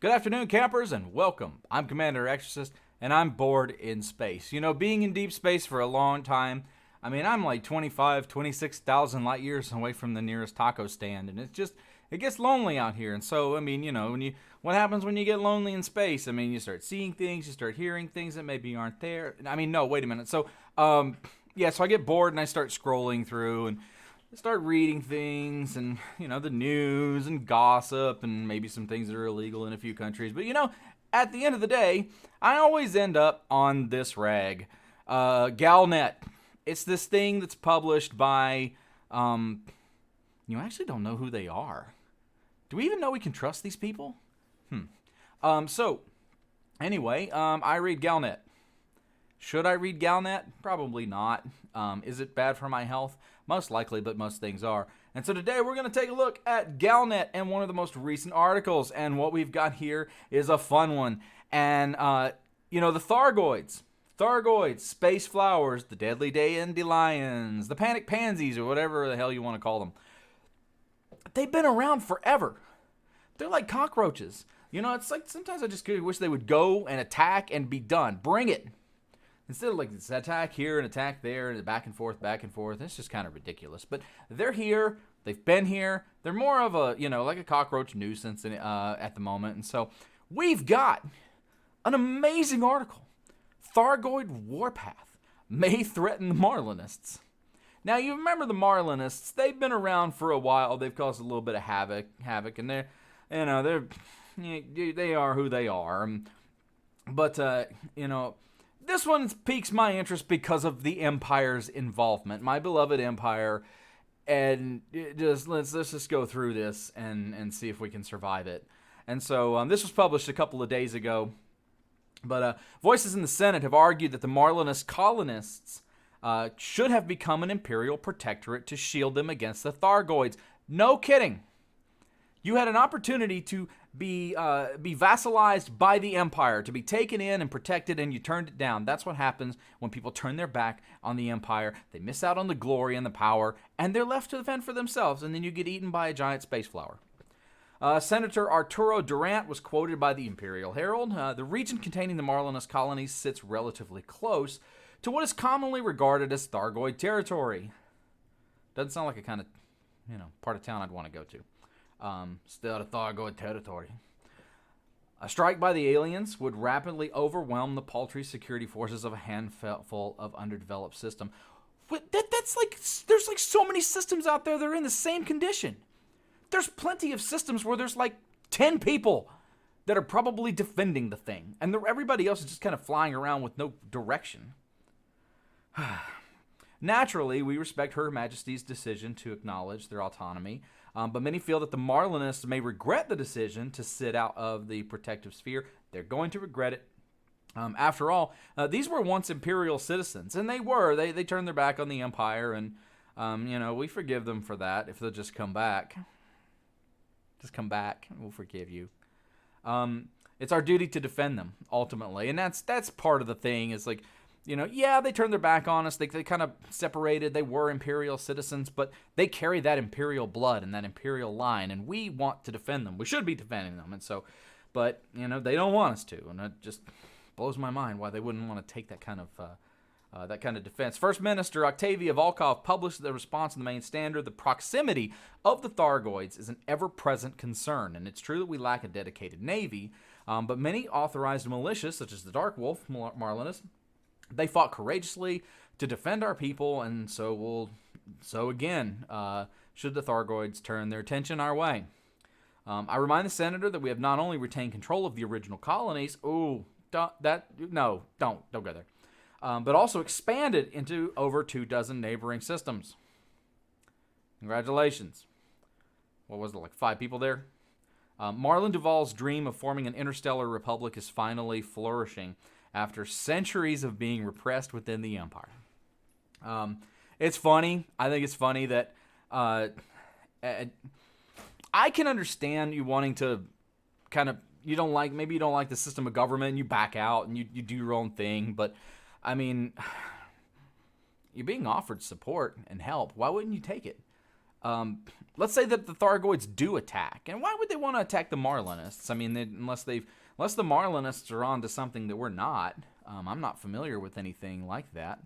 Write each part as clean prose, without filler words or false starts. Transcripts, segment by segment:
Good afternoon, campers, and welcome. I'm Commander Exorcist, and I'm bored in space. You know, being in deep space for a long time, I'm like 26,000 light years away from the nearest taco stand, and it gets lonely out here. And so, what happens when you get lonely in space? You start seeing things, you start hearing things that maybe aren't there. No, wait a minute. So I get bored and I start scrolling through and start reading things and, the news and gossip and maybe some things that are illegal in a few countries. But, at the end of the day, I always end up on this rag. Galnet. It's this thing that's published by, you actually don't know who they are. Do we even know we can trust these people? I read Galnet. Should I read Galnet? Probably not. Is it bad for my health? Most likely, but most things are. And so today we're going to take a look at Galnet and one of the most recent articles. And what we've got here is a fun one. And, the Thargoids. Thargoids, space flowers, the deadly dandelions, the panic pansies, or whatever the hell you want to call them. They've been around forever. They're like cockroaches. It's like sometimes I just wish they would go and attack and be done. Bring it. Instead of like this attack here and attack there and back and forth, it's just kind of ridiculous. But they're here. They've been here. They're more of a, like a cockroach nuisance at the moment. And so we've got an amazing article. Thargoid warpath may threaten the Marlinists. Now, you remember the Marlinists. They've been around for a while. They've caused a little bit of havoc, and they are who they are. But this one piques my interest because of the Empire's involvement, my beloved Empire, and let's just go through this and see if we can survive it. And so this was published a couple of days ago, but voices in the Senate have argued that the Marlinist colonists should have become an imperial protectorate to shield them against the Thargoids. No kidding. You had an opportunity to be vassalized by the Empire, to be taken in and protected, and you turned it down. That's what happens when people turn their back on the Empire. They miss out on the glory and the power, and they're left to fend for themselves, and then you get eaten by a giant space flower. Senator Arturo Durant was quoted by the Imperial Herald. The region containing the Marlinist colonies sits relatively close to what is commonly regarded as Thargoid territory. Doesn't sound like a kind of, part of town I'd want to go to. Still a Thargoid territory. A strike by the aliens would rapidly overwhelm the paltry security forces of a handful of underdeveloped system. There's like so many systems out there that are in the same condition. There's plenty of systems where there's like 10 people that are probably defending the thing, and everybody else is just kind of flying around with no direction. Naturally, we respect Her Majesty's decision to acknowledge their autonomy, but many feel that the Marlinists may regret the decision to sit out of the protective sphere. They're going to regret it. After all, these were once imperial citizens, and they turned their back on the Empire, and, we forgive them for that if they'll just come back. Just come back, and we'll forgive you. It's our duty to defend them, ultimately, and that's part of the thing, is like, they turned their back on us. They kind of separated. They were imperial citizens, but they carry that imperial blood and that imperial line, and we want to defend them. We should be defending them, and so, but they don't want us to, and it just blows my mind why they wouldn't want to take that kind of defense. First Minister Octavia Volkov published the response in the main standard. The proximity of the Thargoids is an ever-present concern, and it's true that we lack a dedicated navy, but many authorized militias, such as the Dark Wolf Marlinists, they fought courageously to defend our people, and so again, should the Thargoids turn their attention our way. I remind the senator that we have not only retained control of the original colonies, don't go there, but also expanded into over 24 neighboring systems. Congratulations. What was it, like 5 people there? Marlin Duval's dream of forming an interstellar republic is finally flourishing after centuries of being repressed within the Empire. It's funny. I think it's funny that I can understand you wanting to you don't like the system of government and you back out and you do your own thing, but you're being offered support and help. Why wouldn't you take it? Let's say that the Thargoids do attack, and why would they want to attack the Marlinists? I mean, unless the Marlinists are onto something that we're not. I'm not familiar with anything like that.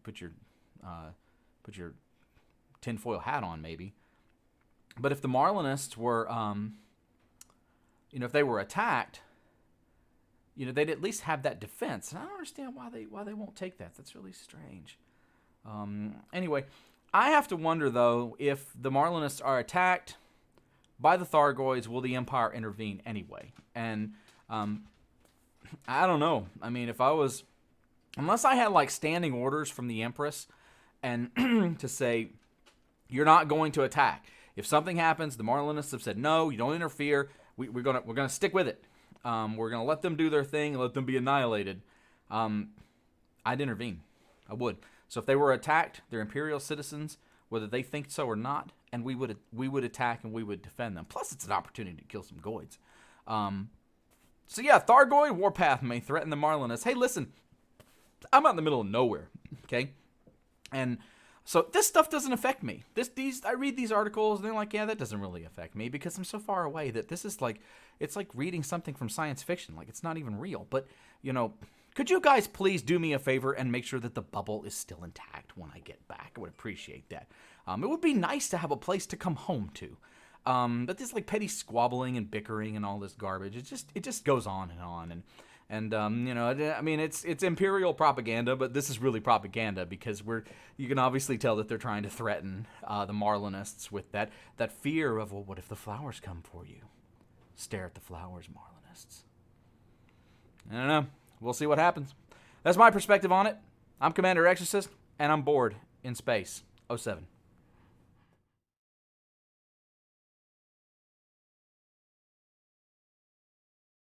Put your tinfoil hat on, maybe. But if the Marlinists were, if they were attacked, they'd at least have that defense. And I don't understand why they won't take that. That's really strange. Anyway, I have to wonder, though, if the Marlinists are attacked by the Thargoids, will the Empire intervene anyway? And I don't know. I mean, unless I had like standing orders from the Empress and to say, you're not going to attack. If something happens, the Marlinists have said, no, you don't interfere. We're gonna stick with it. We're gonna let them do their thing and let them be annihilated. I'd intervene. I would. So if they were attacked, they're Imperial citizens, whether they think so or not, and we would attack and we would defend them. Plus, it's an opportunity to kill some Goids. So yeah, Thargoid warpath may threaten the Marlinists. Hey, listen, I'm out in the middle of nowhere, okay? And so this stuff doesn't affect me. I read these articles and they're like, yeah, that doesn't really affect me because I'm so far away that this is like, it's like reading something from science fiction. Like, it's not even real. But, could you guys please do me a favor and make sure that the bubble is still intact when I get back? I would appreciate that. It would be nice to have a place to come home to. But this like petty squabbling and bickering and all this garbage, it just goes on and on. And I mean, it's Imperial propaganda, but this is really propaganda because you can obviously tell that they're trying to threaten the Marlinists with that fear of, well, what if the flowers come for you? Stare at the flowers, Marlinists. I don't know. We'll see what happens. That's my perspective on it. I'm Commander Exorcist, and I'm bored in space. 07.